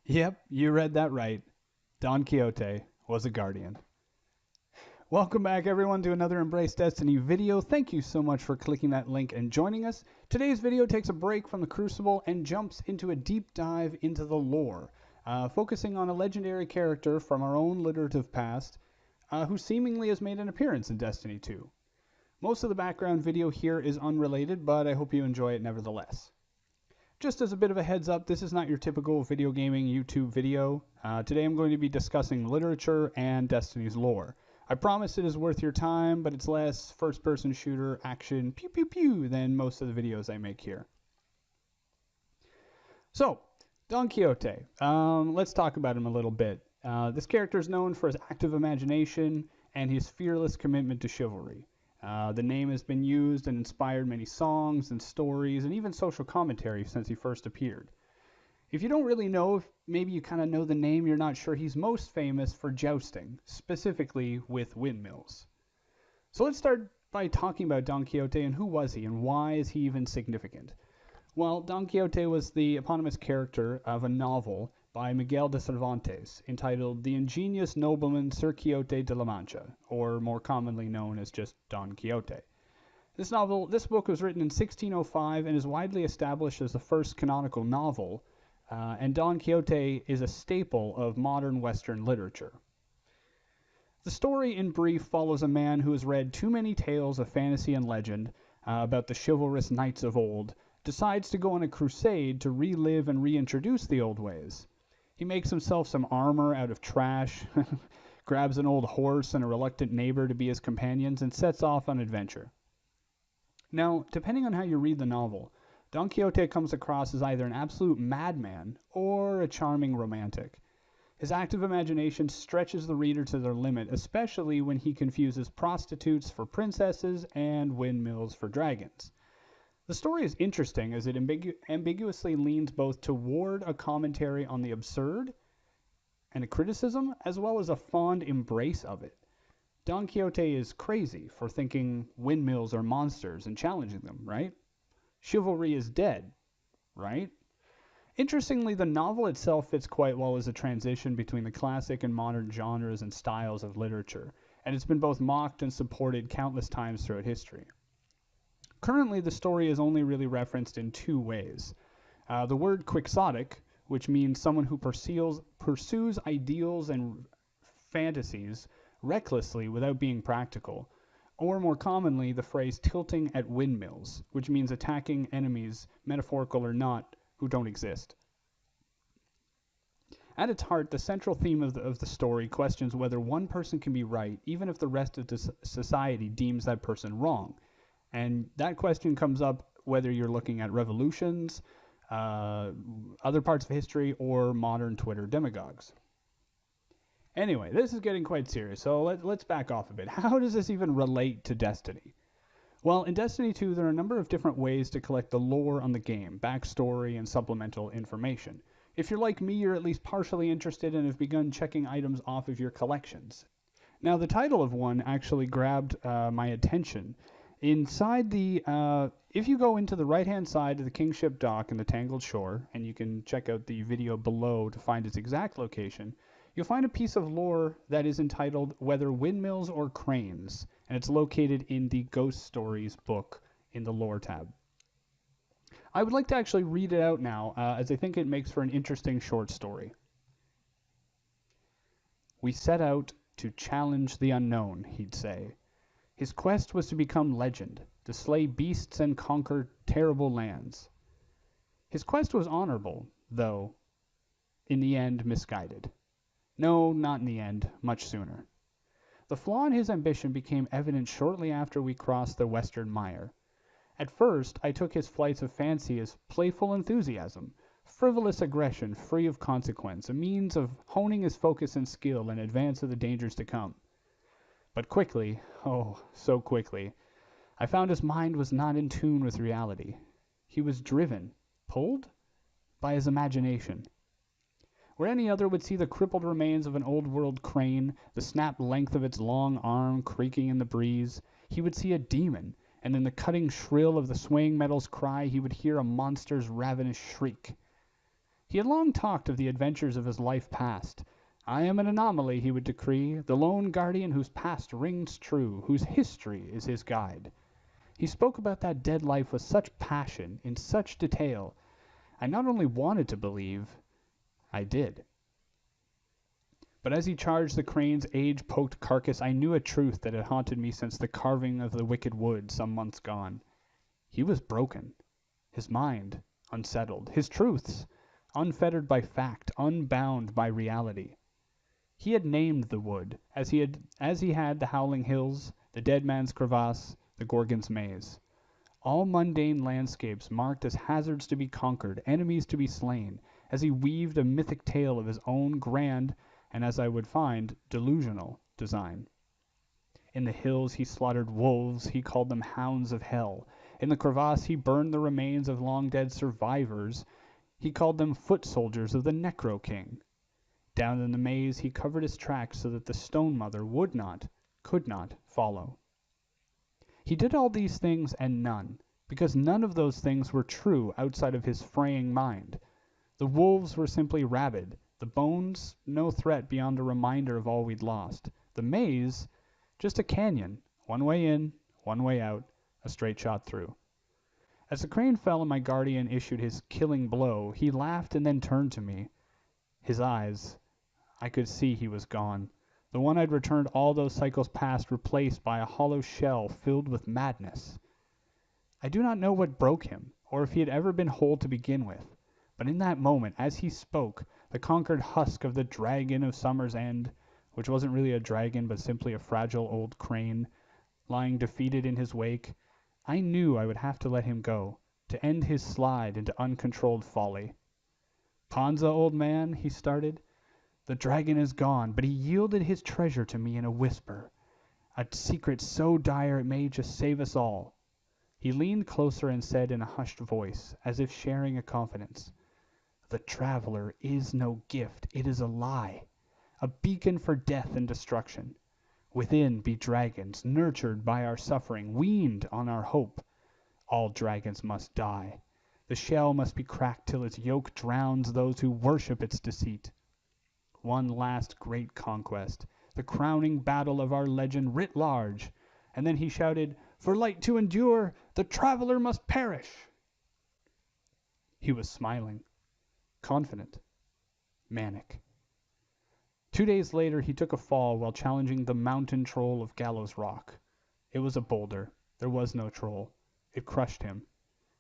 Yep, you read that right. Don Quixote was a guardian. Welcome back, everyone, to another Embrace Destiny video. Thank you so much for clicking that link and joining us. Today's video takes a break from the Crucible and jumps into a deep dive into the lore, focusing on a legendary character from our own literative past who seemingly has made an appearance in Destiny 2. Most of the background video here is unrelated, but I hope you enjoy it nevertheless. Just as a bit of a heads up, this is not your typical video gaming YouTube video. Today I'm going to be discussing literature and Destiny's lore. I promise it is worth your time, but it's less first-person shooter action pew pew pew than most of the videos I make here. So, Don Quixote. Let's talk about him a little bit. This character is known for his active imagination and his fearless commitment to chivalry. The name has been used and inspired many songs and stories and even social commentary since he first appeared. If you don't really know, if maybe you kind of know the name, you're not sure, he's most famous for jousting, specifically with windmills. So let's start by talking about Don Quixote and who was he and why is he even significant? Well, Don Quixote was the eponymous character of a novel by Miguel de Cervantes entitled The Ingenious Nobleman Sir Quixote de la Mancha, or more commonly known as just Don Quixote. This book was written in 1605 and is widely established as the first canonical novel, and Don Quixote is a staple of modern Western literature. The story, in brief, follows a man who has read too many tales of fantasy and legend about the chivalrous knights of old, decides to go on a crusade to relive and reintroduce the old ways. He makes himself some armor out of trash, grabs an old horse and a reluctant neighbor to be his companions, and sets off on adventure. Now, depending on how you read the novel, Don Quixote comes across as either an absolute madman or a charming romantic. His active imagination stretches the reader to their limit, especially when he confuses prostitutes for princesses and windmills for dragons. The story is interesting as it ambiguously leans both toward a commentary on the absurd and a criticism, as well as a fond embrace of it. Don Quixote is crazy for thinking windmills are monsters and challenging them, right? Chivalry is dead, right? Interestingly, the novel itself fits quite well as a transition between the classic and modern genres and styles of literature, and it's been both mocked and supported countless times throughout history. Currently, the story is only really referenced in two ways. The word quixotic, which means someone who pursues ideals and fantasies recklessly without being practical, or more commonly, the phrase tilting at windmills, which means attacking enemies, metaphorical or not, who don't exist. At its heart, the central theme of the story questions whether one person can be right, even if the rest of society deems that person wrong. And that question comes up whether you're looking at revolutions, other parts of history, or modern Twitter demagogues. Anyway, this is getting quite serious, so let's back off a bit. How does this even relate to Destiny? Well, in Destiny 2, there are a number of different ways to collect the lore on the game, backstory, and supplemental information. If you're like me, you're at least partially interested and have begun checking items off of your collections. Now, the title of one actually grabbed my attention. Inside if you go into the right-hand side of the Kingship Dock in the Tangled Shore, and you can check out the video below to find its exact location, you'll find a piece of lore that is entitled Whether Windmills or Cranes, and it's located in the Ghost Stories book in the lore tab. I would like to actually read it out now, as I think it makes for an interesting short story. We set out to challenge the unknown, he'd say. His quest was to become legend, to slay beasts and conquer terrible lands. His quest was honorable, though, in the end misguided. No, not in the end, much sooner. The flaw in his ambition became evident shortly after we crossed the Western Mire. At first, I took his flights of fancy as playful enthusiasm, frivolous aggression free of consequence, a means of honing his focus and skill in advance of the dangers to come. But quickly, oh, so quickly, I found his mind was not in tune with reality. He was driven, pulled, by his imagination. Where any other would see the crippled remains of an old-world crane, the snapped length of its long arm creaking in the breeze, he would see a demon, and in the cutting shrill of the swaying metal's cry he would hear a monster's ravenous shriek. He had long talked of the adventures of his life past. I am an anomaly, he would decree, the lone guardian whose past rings true, whose history is his guide. He spoke about that dead life with such passion, in such detail. I not only wanted to believe, I did. But as he charged the crane's age-poked carcass, I knew a truth that had haunted me since the carving of the wicked wood some months gone. He was broken, his mind unsettled, his truths unfettered by fact, unbound by reality. He had named the wood, as he had the howling hills, the dead man's crevasse, the Gorgon's maze. All mundane landscapes marked as hazards to be conquered, enemies to be slain, as he weaved a mythic tale of his own grand, and as I would find, delusional design. In the hills he slaughtered wolves, he called them hounds of hell. In the crevasse he burned the remains of long-dead survivors, he called them foot soldiers of the Necro King. Down in the maze he covered his tracks so that the Stone Mother would not, could not, follow. He did all these things and none, because none of those things were true outside of his fraying mind. The wolves were simply rabid, the bones no threat beyond a reminder of all we'd lost. The maze, just a canyon, one way in, one way out, a straight shot through. As the crane fell and my guardian issued his killing blow, he laughed and then turned to me. His eyes, I could see he was gone. The one I'd returned all those cycles past replaced by a hollow shell filled with madness. I do not know what broke him, or if he had ever been whole to begin with, but in that moment, as he spoke, the conquered husk of the dragon of Summer's End, which wasn't really a dragon but simply a fragile old crane, lying defeated in his wake, I knew I would have to let him go, to end his slide into uncontrolled folly. "Panza, old man," he started, "the dragon is gone, but he yielded his treasure to me in a whisper, a secret so dire it may just save us all." He leaned closer and said in a hushed voice, as if sharing a confidence, "The traveler is no gift, it is a lie, a beacon for death and destruction. Within be dragons, nurtured by our suffering, weaned on our hope. All dragons must die. The shell must be cracked till its yolk drowns those who worship its deceit. One last great conquest, the crowning battle of our legend writ large." And then he shouted, "For light to endure, the traveler must perish." He was smiling, confident, manic. 2 days later he took a fall while challenging the mountain troll of Gallows Rock. It was a boulder. There was no troll. It crushed him.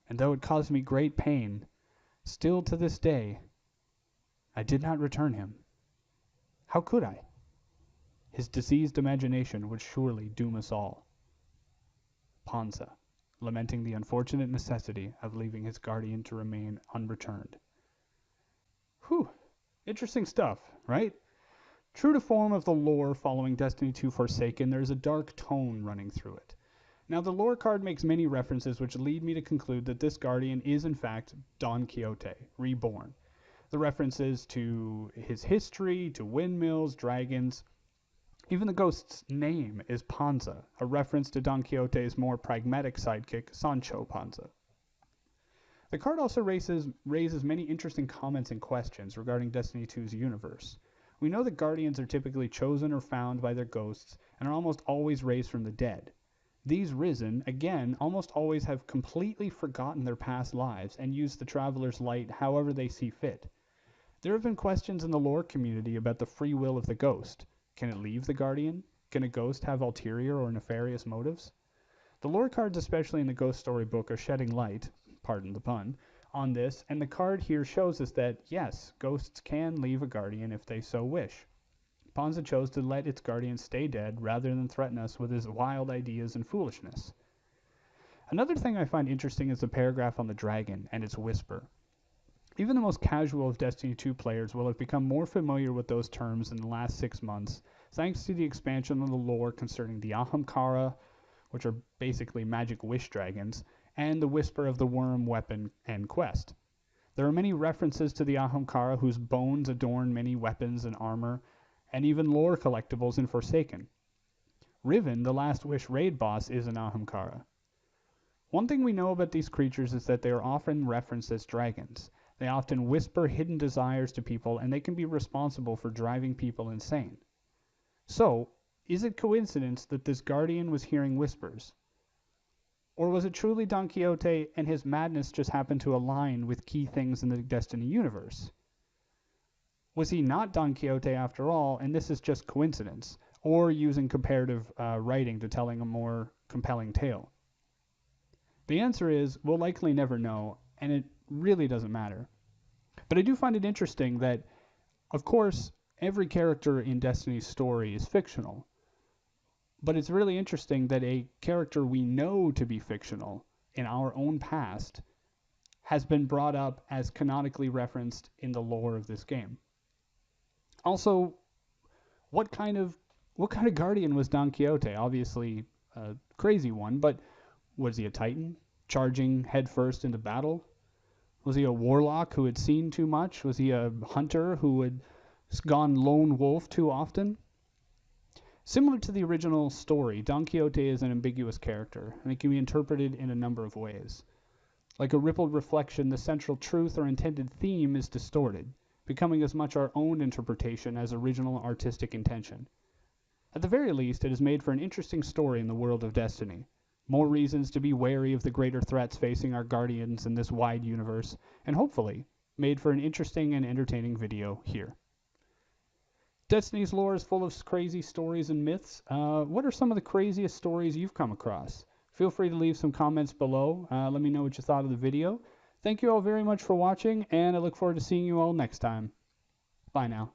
And though it caused me great pain, still to this day, I did not return him. How could I? His diseased imagination would surely doom us all. Panza, lamenting the unfortunate necessity of leaving his guardian to remain unreturned. Whew, interesting stuff, right? True to form of the lore following Destiny 2 Forsaken, there is a dark tone running through it. Now, the lore card makes many references which lead me to conclude that this guardian is in fact Don Quixote, reborn. The references to his history, to windmills, dragons. Even the ghost's name is Panza, a reference to Don Quixote's more pragmatic sidekick, Sancho Panza. The card also raises many interesting comments and questions regarding Destiny 2's universe. We know that guardians are typically chosen or found by their ghosts and are almost always raised from the dead. These risen, again, almost always have completely forgotten their past lives and use the traveler's light however they see fit. There have been questions in the lore community about the free will of the ghost. Can it leave the guardian? Can a ghost have ulterior or nefarious motives? The lore cards, especially in the Ghost Story book, are shedding light, pardon the pun, on this, and the card here shows us that, yes, ghosts can leave a guardian if they so wish. Panza chose to let its guardian stay dead rather than threaten us with his wild ideas and foolishness. Another thing I find interesting is the paragraph on the dragon and its whisper. Even the most casual of Destiny 2 players will have become more familiar with those terms in the last 6 months, thanks to the expansion of the lore concerning the Ahamkara, which are basically magic wish dragons, and the Whisper of the Worm weapon and quest. There are many references to the Ahamkara whose bones adorn many weapons and armor, and even lore collectibles in Forsaken. Riven, the Last Wish raid boss, is an Ahamkara. One thing we know about these creatures is that they are often referenced as dragons. They often whisper hidden desires to people, and they can be responsible for driving people insane. So, is it coincidence that this guardian was hearing whispers? Or was it truly Don Quixote and his madness just happened to align with key things in the Destiny universe? Was he not Don Quixote after all, and this is just coincidence, or using comparative writing to telling a more compelling tale? The answer is we'll likely never know, and it really doesn't matter. But I do find it interesting that, of course, every character in Destiny's story is fictional. But it's really interesting that a character we know to be fictional in our own past has been brought up as canonically referenced in the lore of this game. Also, what kind of guardian was Don Quixote? Obviously a crazy one, but was he a titan charging headfirst into battle? Was he a warlock who had seen too much? Was he a hunter who had gone lone wolf too often? Similar to the original story, Don Quixote is an ambiguous character, and it can be interpreted in a number of ways. Like a rippled reflection, the central truth or intended theme is distorted, becoming as much our own interpretation as original artistic intention. At the very least, it has made for an interesting story in the world of Destiny. More reasons to be wary of the greater threats facing our guardians in this wide universe, and hopefully, made for an interesting and entertaining video here. Destiny's lore is full of crazy stories and myths. What are some of the craziest stories you've come across? Feel free to leave some comments below. Let me know what you thought of the video. Thank you all very much for watching, and I look forward to seeing you all next time. Bye now.